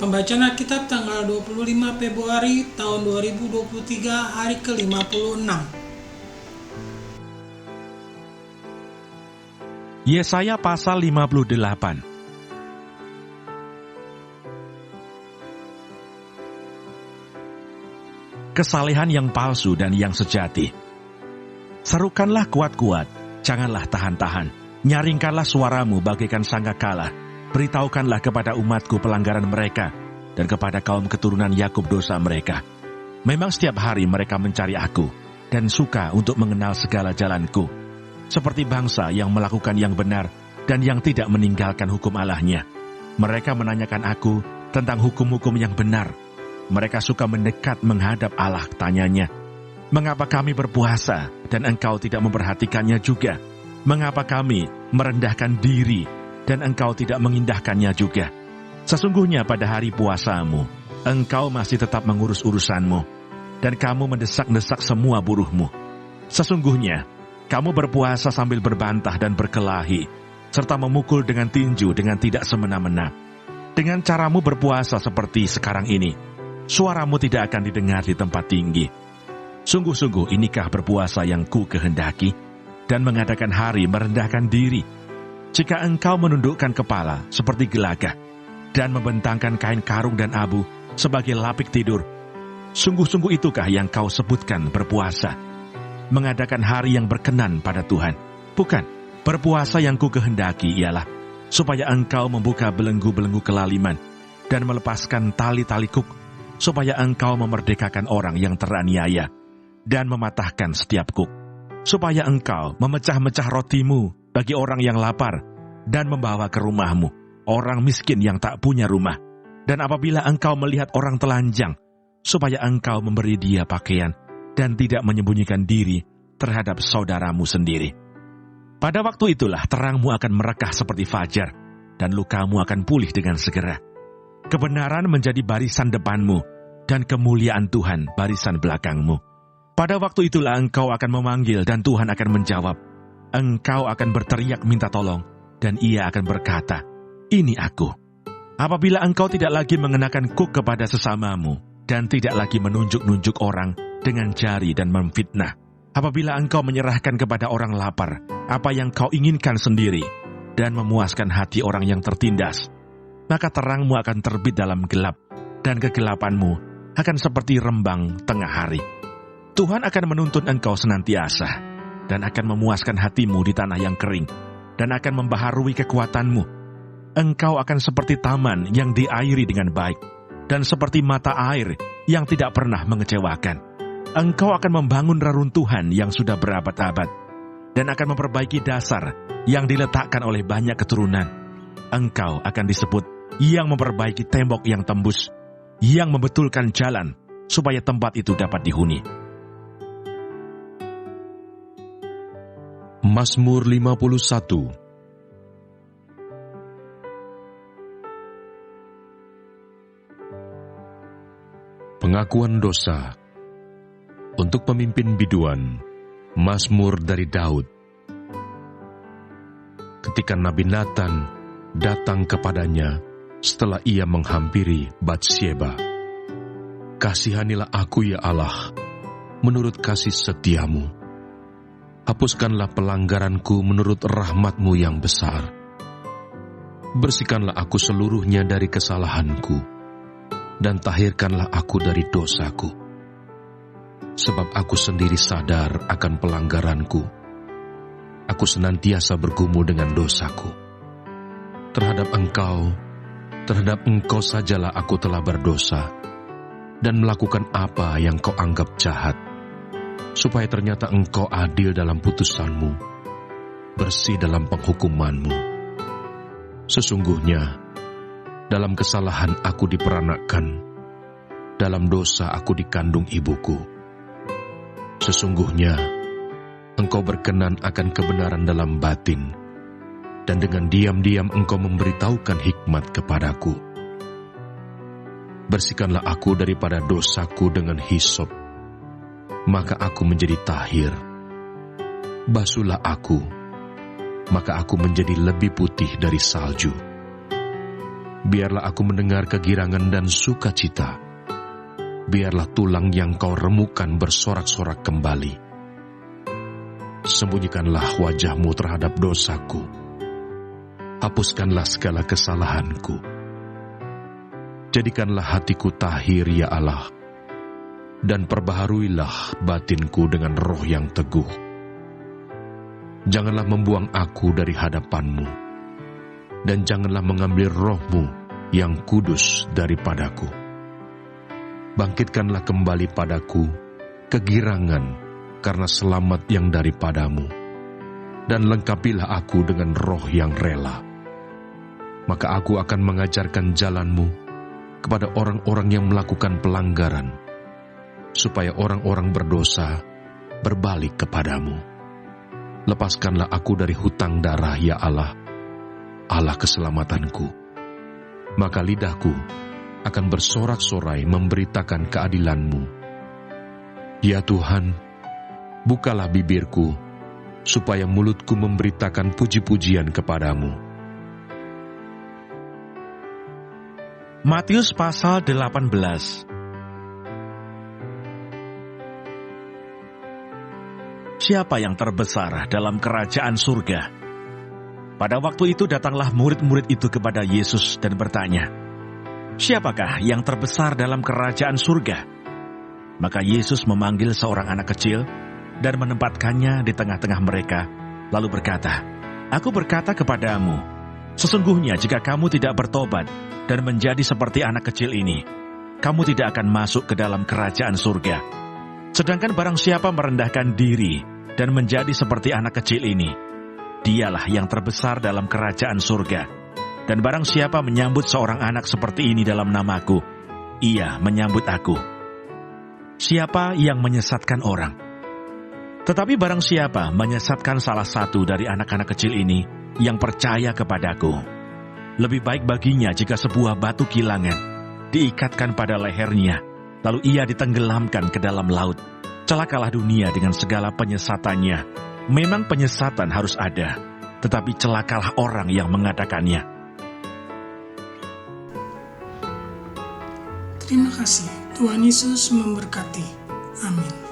Pembacaan Alkitab tanggal 25 Februari tahun 2023, hari ke-56. Yesaya pasal 58. Kesalehan yang palsu dan yang sejati. Serukanlah kuat-kuat, janganlah tahan-tahan. Nyaringkanlah suaramu bagaikan sangkakala. Beritahukanlah kepada umatku pelanggaran mereka, dan kepada kaum keturunan Yakub dosa mereka. Memang setiap hari mereka mencari aku, dan suka untuk mengenal segala jalanku. Seperti bangsa yang melakukan yang benar, dan yang tidak meninggalkan hukum Allahnya. Mereka menanyakan aku tentang hukum-hukum yang benar. Mereka suka mendekat menghadap Allah, tanyanya, mengapa kami berpuasa, dan engkau tidak memperhatikannya juga? Mengapa kami merendahkan diri, dan engkau tidak mengindahkannya juga? Sesungguhnya pada hari puasamu, engkau masih tetap mengurus urusanmu, dan kamu mendesak-desak semua buruhmu. Sesungguhnya, kamu berpuasa sambil berbantah dan berkelahi, serta memukul dengan tinju dengan tidak semena-mena. Dengan caramu berpuasa seperti sekarang ini, suaramu tidak akan didengar di tempat tinggi. Sungguh-sungguh inikah berpuasa yang ku kehendaki, dan mengadakan hari merendahkan diri. Jika engkau menundukkan kepala seperti gelagah, dan membentangkan kain karung dan abu sebagai lapik tidur, sungguh-sungguh itukah yang kau sebutkan berpuasa? Mengadakan hari yang berkenan pada Tuhan. Bukan, berpuasa yang ku kehendaki ialah supaya engkau membuka belenggu-belenggu kelaliman, dan melepaskan tali-tali kuk, supaya engkau memerdekakan orang yang teraniaya, dan mematahkan setiap kuk, supaya engkau memecah-mecah rotimu bagi orang yang lapar, dan membawa ke rumahmu orang miskin yang tak punya rumah. Dan apabila engkau melihat orang telanjang, supaya engkau memberi dia pakaian, dan tidak menyembunyikan diri terhadap saudaramu sendiri. Pada waktu itulah terangmu akan merekah seperti fajar, dan lukamu akan pulih dengan segera. Kebenaran menjadi barisan depanmu, dan kemuliaan Tuhan barisan belakangmu. Pada waktu itulah engkau akan memanggil, dan Tuhan akan menjawab. Engkau akan berteriak minta tolong, dan Ia akan berkata, ini aku. Apabila engkau tidak lagi mengenakan kuk kepada sesamamu, dan tidak lagi menunjuk-nunjuk orang dengan jari dan memfitnah. Apabila engkau menyerahkan kepada orang lapar apa yang kau inginkan sendiri, dan memuaskan hati orang yang tertindas, maka terangmu akan terbit dalam gelap, dan kegelapanmu akan seperti rembang tengah hari. Tuhan akan menuntun engkau senantiasa, dan akan memuaskan hatimu di tanah yang kering, dan akan membaharui kekuatanmu. Engkau akan seperti taman yang diairi dengan baik, dan seperti mata air yang tidak pernah mengecewakan. Engkau akan membangun reruntuhan yang sudah berabad-abad, dan akan memperbaiki dasar yang diletakkan oleh banyak keturunan. Engkau akan disebut yang memperbaiki tembok yang tembus, yang membetulkan jalan, supaya tempat itu dapat dihuni. Mazmur 51. Pengakuan dosa. Untuk pemimpin biduan, Mazmur dari Daud. Ketika Nabi Nathan datang kepadanya setelah ia menghampiri Batsyeba, kasihanilah aku ya Allah, menurut kasih setiamu. Hapuskanlah pelanggaranku menurut rahmat-Mu yang besar. Bersihkanlah aku seluruhnya dari kesalahanku, dan tahirkanlah aku dari dosaku. Sebab aku sendiri sadar akan pelanggaranku. Aku senantiasa bergumul dengan dosaku. Terhadap Engkau sajalah aku telah berdosa, dan melakukan apa yang Kau anggap jahat, supaya ternyata Engkau adil dalam putusan-Mu, bersih dalam penghukuman-Mu. Sesungguhnya, dalam kesalahan aku diperanakkan, dalam dosa aku dikandung ibuku. Sesungguhnya, Engkau berkenan akan kebenaran dalam batin, dan dengan diam-diam Engkau memberitahukan hikmat kepadaku. Bersihkanlah aku daripada dosaku dengan hisop, maka aku menjadi tahir. Basuhlah aku, maka aku menjadi lebih putih dari salju. Biarlah aku mendengar kegirangan dan sukacita. Biarlah tulang yang kau remukan bersorak-sorak kembali. Sembunyikanlah wajahmu terhadap dosaku. Hapuskanlah segala kesalahanku. Jadikanlah hatiku tahir, ya Allah, dan perbaharuilah batinku dengan roh yang teguh. Janganlah membuang aku dari hadapan-Mu, dan janganlah mengambil roh-Mu yang kudus daripadaku. Bangkitkanlah kembali padaku kegirangan karena selamat yang daripadamu, dan lengkapilah aku dengan roh yang rela. Maka aku akan mengajarkan jalan-Mu kepada orang-orang yang melakukan pelanggaran, supaya orang-orang berdosa berbalik kepadamu. Lepaskanlah aku dari hutang darah, ya Allah, Allah keselamatanku. Maka lidahku akan bersorak-sorai memberitakan keadilan-Mu. Ya Tuhan, bukalah bibirku, supaya mulutku memberitakan puji-pujian kepadamu. Matius pasal 18. Siapa yang terbesar dalam kerajaan surga? Pada waktu itu datanglah murid-murid itu kepada Yesus dan bertanya, "Siapakah yang terbesar dalam kerajaan surga?" Maka Yesus memanggil seorang anak kecil dan menempatkannya di tengah-tengah mereka, lalu berkata, "Aku berkata kepadamu, sesungguhnya jika kamu tidak bertobat dan menjadi seperti anak kecil ini, kamu tidak akan masuk ke dalam kerajaan surga. Sedangkan barang siapa merendahkan diri dan menjadi seperti anak kecil ini, dialah yang terbesar dalam kerajaan surga. Dan barang siapa menyambut seorang anak seperti ini dalam namaku, ia menyambut aku. Siapa yang menyesatkan orang? Tetapi barang siapa menyesatkan salah satu dari anak-anak kecil ini yang percaya kepadaku, lebih baik baginya jika sebuah batu kilangan diikatkan pada lehernya, lalu ia ditenggelamkan ke dalam laut. Celakalah dunia dengan segala penyesatannya. Memang penyesatan harus ada, tetapi celakalah orang yang mengadakannya." Terima kasih. Tuhan Yesus memberkati. Amin.